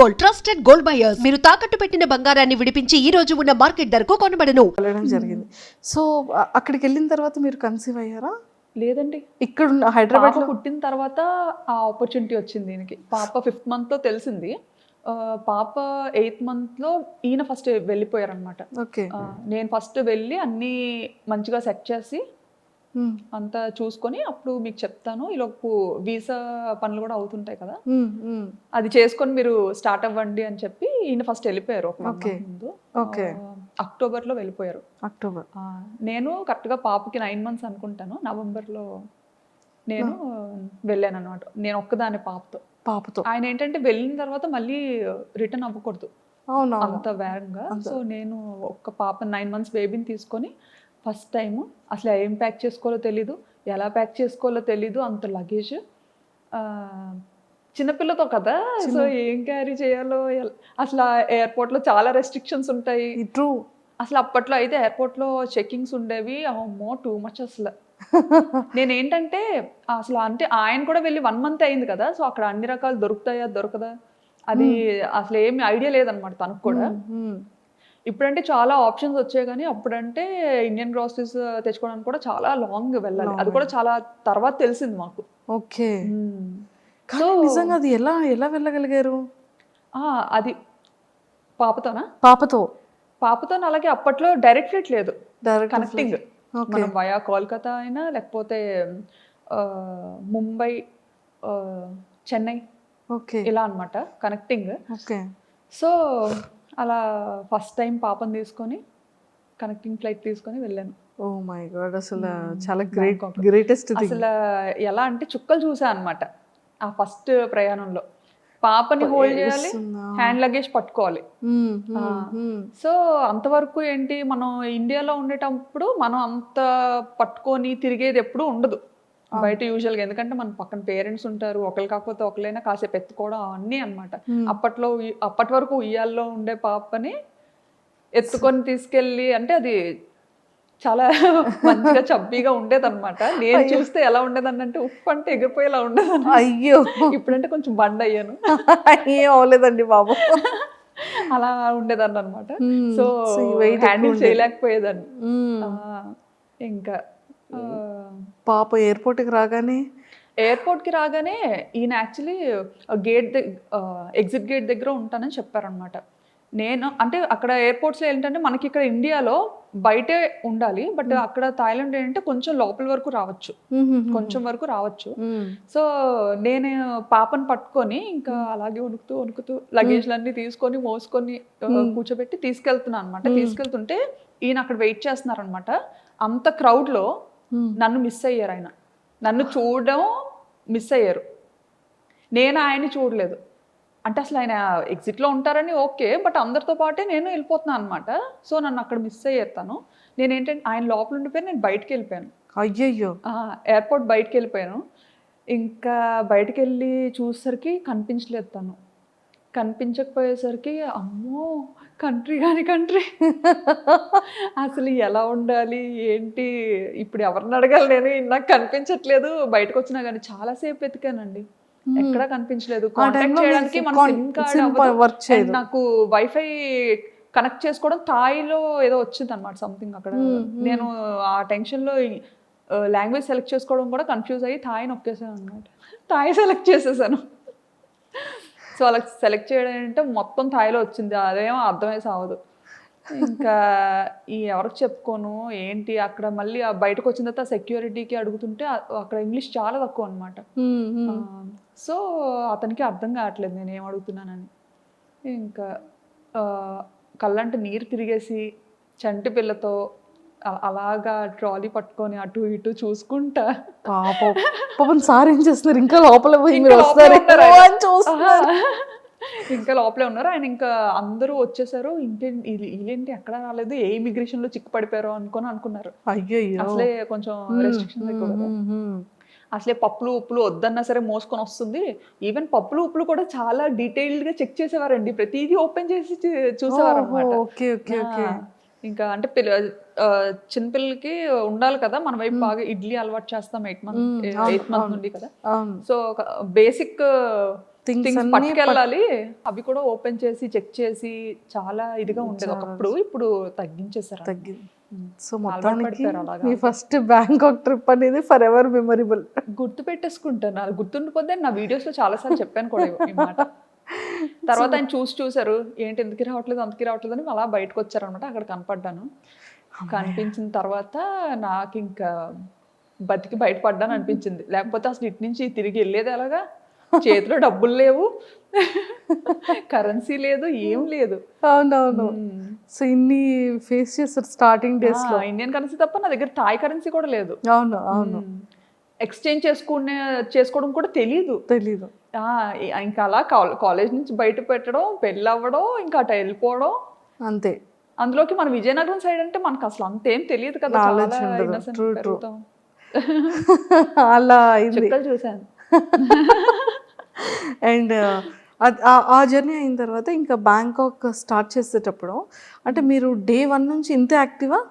Gold, trusted gold buyers. మీరు తాకట్టు పెట్టిన బంగారాన్ని విడిపించి ఈ రోజు ఉన్న మార్కెట్ ధరకు కొనబడను. వెళ్ళడం జరిగింది. సో అక్కడికి వెళ్ళిన తర్వాత మీరు కన్సీవ్ అయ్యారా? లేదండి, ఇక్కడ హైదరాబాద్ పాప పుట్టిన తర్వాత ఆ ఆపర్చునిటీ వచ్చింది దీనికి. పాప 5th month లో తెలిసింది. పాప 8th month లో ఈయన ఫస్ట్ వెళ్ళిపోయారనమాట. ఓకే. నేను ఫస్ట్ వెళ్ళి అన్నీ మంచిగా సెట్ చేసి అంతా చూసుకొని అప్పుడు మీకు చెప్తాను. ఈలోపు వీసా పనులు కూడా అవుతుంటాయి కదా, అది చేసుకొని మీరు స్టార్ట్ అవ్వండి అని చెప్పి ఈయన ఫస్ట్ వెళ్ళిపోయారు. ఒక ముందు అక్టోబర్లో వెళ్ళిపోయారు. అక్టోబర్. నేను కరెక్ట్గా పాపకి 9 months అనుకుంటాను, నవంబర్లో నేను వెళ్ళాను అనమాట. నేను ఒక్కదాని పాపతో. ఆయన ఏంటంటే వెళ్ళిన తర్వాత మళ్ళీ రిటర్న్ అవ్వకూడదు అంత వేగంగా. సో నేను ఒక్క పాప 9 months బేబీని తీసుకొని ఫస్ట్ టైం అసలు ఏం ప్యాక్ చేసుకోవాలో తెలీదు, ఎలా ప్యాక్ చేసుకోవాలో తెలీదు. అంత లగేజ్ చిన్నపిల్లతో కదా, సో ఏం క్యారీ చేయాలో అసలు ఎయిర్పోర్ట్లో చాలా రెస్ట్రిక్షన్స్ ఉంటాయి. ట్రూ. అసలు అప్పట్లో అయితే ఎయిర్పోర్ట్లో చెక్కింగ్స్ ఉండేవి, అమ్మో టూ మచ్ అసలు. నేనేంటంటే అసలు అంటే ఆయన కూడా వెళ్ళి 1 month అయింది కదా, సో అక్కడ అన్ని రకాలు దొరుకుతాయా దొరకదా అది అసలు ఏమి ఐడియా లేదనమాట తనకు కూడా. ఇప్పుడంటే చాలా ఆప్షన్స్ వచ్చాయి, కానీ అప్పుడంటే ఇండియన్ గ్రాసరీస్ తెచ్చుకోవడానికి కూడా చాలా లాంగ్ వెళ్ళాలి. అది కూడా చాలా తర్వాత తెలిసింది మాకు. ఓకే. నిజంగా అది ఎలా ఎలా వెళ్ళగలిగారు? అది పాపతోనా? పాపతో అలాగే అప్పట్లో డైరెక్ట్ ఫ్లైట్ లేదు, కనెక్టింగ్. మనం వయా కోల్కతా అయినా లేకపోతే ముంబై, చెన్నై ఇలా అన్నమాట కనెక్టింగ్. సో అలా ఫస్ట్ టైం పాపని తీసుకొని కనెక్టింగ్ ఫ్లైట్ తీసుకొని వెళ్ళాను. ఓ మై గాడ్, అసలు చాలా గ్రేటెస్ట్. అసలు ఎలా అంటే చుక్కలు చూసా అనమాట ఆ ఫస్ట్ ప్రయాణంలో. పాపని హోల్డ్ చేయాలి, హ్యాండ్ లగేజ్ పట్టుకోవాలి. సో అంతవరకు ఏంటి, మనం ఇండియాలో ఉండేటప్పుడు మనం అంత పట్టుకొని తిరిగేది ఎప్పుడు ఉండదు బయట యూజువల్గా. ఎందుకంటే మన పక్కన పేరెంట్స్ ఉంటారు, ఒకరు కాకపోతే ఒకరైనా కాసేపు ఎత్తుకోవడం అన్నీ అనమాట. అప్పటి వరకు ఉయ్యాల్లో ఉండే పాపని ఎత్తుకొని తీసుకెళ్ళి, అంటే అది చాలా మంచిగా చబ్బీగా ఉండేది అనమాట. నేను చూస్తే ఎలా ఉండేదని అంటే ఉప్పు అంటే ఎగిరిపోయేలా ఉండేది. అయ్యో, ఇప్పుడంటే కొంచెం బండ్ అయ్యాను. ఏం అవ్వలేదండి బాబు. అలా ఉండేదాన్ని అనమాట. సో హ్యాండిల్ చేయలేకపోయేదాన్ని. ఇంకా పాప ఎయిర్పోర్ట్కి రాగానే ఈయన యాక్చువల్లీ ఎగ్జిట్ గేట్ దగ్గర ఉంటానని చెప్పారనమాట. నేను అంటే అక్కడ ఎయిర్పోర్ట్స్లో ఏంటంటే మనకి ఇక్కడ ఇండియాలో బయటే ఉండాలి, బట్ అక్కడ థాయిలాండ్ ఏంటంటే కొంచెం లోపల వరకు రావచ్చు. సో నేను పాపను పట్టుకొని ఇంకా అలాగే వణుకుతూ లగేజ్లన్నీ తీసుకొని మోసుకొని కూర్చోబెట్టి తీసుకెళ్తున్నాను అనమాట. తీసుకెళ్తుంటే ఈయన అక్కడ వెయిట్ చేస్తున్నారు అనమాట. అంత క్రౌడ్లో నన్ను మిస్ అయ్యారు. ఆయన నన్ను చూడడం మిస్ అయ్యారు, నేను ఆయన్ని చూడలేదు. అంటే అసలు ఆయన ఎగ్జిట్లో ఉంటారని ఓకే, బట్ అందరితో పాటే నేను వెళ్ళిపోతున్నాను అనమాట. సో నన్ను అక్కడ మిస్ అయ్యారు తను. నేనేంటంటే ఆయన లోపల ఉండిపోయి నేను బయటకు వెళ్ళిపోయాను. అయ్యయ్యో. ఎయిర్పోర్ట్ బయటకు వెళ్ళిపోయాను. ఇంకా బయటకు వెళ్ళి చూసేసరికి కనిపించలేదు తను. కనిపించకపోయేసరికి అమ్మో కంట్రీ అసలు ఎలా ఉండాలి ఏంటి, ఇప్పుడు ఎవరిని అడగాలి, నేను నాకు కనిపించట్లేదు. బయటకు వచ్చినా కానీ చాలాసేపు ఎతికానండి, ఎక్కడా కనిపించలేదు. కాంటాక్ట్ చేయడానికి మన సిమ్ కార్డ్, నాకు వైఫై కనెక్ట్ చేసుకోవడం థాయిలో ఏదో వచ్చింది అనమాట సంథింగ్ అక్కడ. నేను ఆ టెన్షన్లో లాంగ్వేజ్ సెలెక్ట్ చేసుకోవడం కూడా కన్ఫ్యూజ్ అయ్యి థాయి నొక్కేసాను అనమాట. థాయి సెలెక్ట్ చేసేసాను. సో అలా సెలెక్ట్ చేయడం అంటే మొత్తం థాయిలో వచ్చింది, అదేమో అర్థమై సావదు. ఇంకా ఎవరికి చెప్పుకోను ఏంటి. అక్కడ మళ్ళీ బయటకు వచ్చిన తర్వాత సెక్యూరిటీకి అడుగుతుంటే అక్కడ ఇంగ్లీష్ చాలా తక్కువ అనమాట. సో అతనికి అర్థం కావట్లేదు నేను ఏం అడుగుతున్నానని. ఇంకా కళ్ళంటే నీరు తిరిగేసి చంటి పిల్లతో అలాగా ట్రాలీ పట్టుకొని అటు ఇటు చూసుకుంటా. పాపం సార్ ఏం చేస్తున్నారు, ఇంకా లోపల ఇంకా లోపలే ఉన్నారు ఆయన. ఇంకా అందరూ వచ్చేసారు, వీళ్ళేంటి ఎక్కడ రాలేదు, ఏ ఇమిగ్రేషన్ లో చిక్కు పడిపోయారో అనుకున్నారు. అసలే కొంచెం రెస్ట్రిక్షన్స్ ఎక్కువ కదా. అసలే పప్పులు ఉప్పులు వద్దన్నా సరే మోసుకొని వస్తుంది. ఈవెన్ పప్పులు ఉప్పులు కూడా చాలా డీటెయిల్డ్ గా చెక్ చేసేవారండి, ప్రతిదీ ఓపెన్ చేసి చూసేవారు అనమాట. ఇంకా అంటే చిన్నపిల్లలకి ఉండాలి కదా మన వైపు బాగా ఇడ్లీ అలవాటు చేస్తాం 8th month నుండి కదా. సో బేసిక్ థింగ్స్ థింగ్స్ అన్ని పట్టుకెళ్ళాలి, అవి కూడా ఓపెన్ చేసి చెక్ చేసి చాలా ఇదిగా ఉండేది ఒకప్పుడు. ఇప్పుడు తగ్గించేసారు. తగ్గింది. సో మొత్తానికి పడిపోయారు అలాగా. మీ ఫస్ట్ బ్యాంకాక్ ట్రిప్ అనేది ఫర్ ఎవర్ మెమొరబుల్. గుర్తు పెట్టేసుకుంటాను, అది గుర్తుండిపోతే నా వీడియోస్ లో చాలా సార్లు చెప్పాను కూడా ఈ మాట. తర్వాత ఆయన చూసారు, ఏంటి ఎందుకు రావట్లేదు అందుకే రావట్లేదు అని అలా బయటకు వచ్చారనమాట. అక్కడ కనపడ్డాను. కనిపించిన తర్వాత నాకు ఇంకా బతికి బయటపడ్డాను అనిపించింది. లేకపోతే అసలు ఇటు నుంచి తిరిగి వెళ్ళేది ఎలాగా, చేతిలో డబ్బులు లేవు, కరెన్సీ లేదు, ఏం లేదు. అవునవును. సో ఇన్ని ఫేస్ చేస్తారు స్టార్టింగ్ డేస్ లో. ఇండియన్ కరెన్సీ తప్ప నా దగ్గర థాయ్ కరెన్సీ కూడా లేదు. అవును అవును. ఎక్స్చేంజ్ చేసుకోవడం కూడా తెలీదు. తెలీదు. ఇంకా అలా కాలేజ్ నుంచి బయట పెట్టడం, పెళ్ళి అవ్వడం, ఇంకా అటు వెళ్ళిపోవడం అంతే. అందులోకి మన విజయనగరం సైడ్ అంటే మనకు అసలు అంతేం తెలియదు కదా, Knowledge చాలా ఉండదు. innocent True, true. పెరుగుతాం. అలా అయింది. చుక్కలు చూసాను. అండ్ ఆ జర్నీ అయిన తర్వాత ఇంకా బ్యాంకాక్ స్టార్ట్ చేసేటప్పుడు అంటే మీరు డే 1 నుంచి ఇంతే యాక్టివా?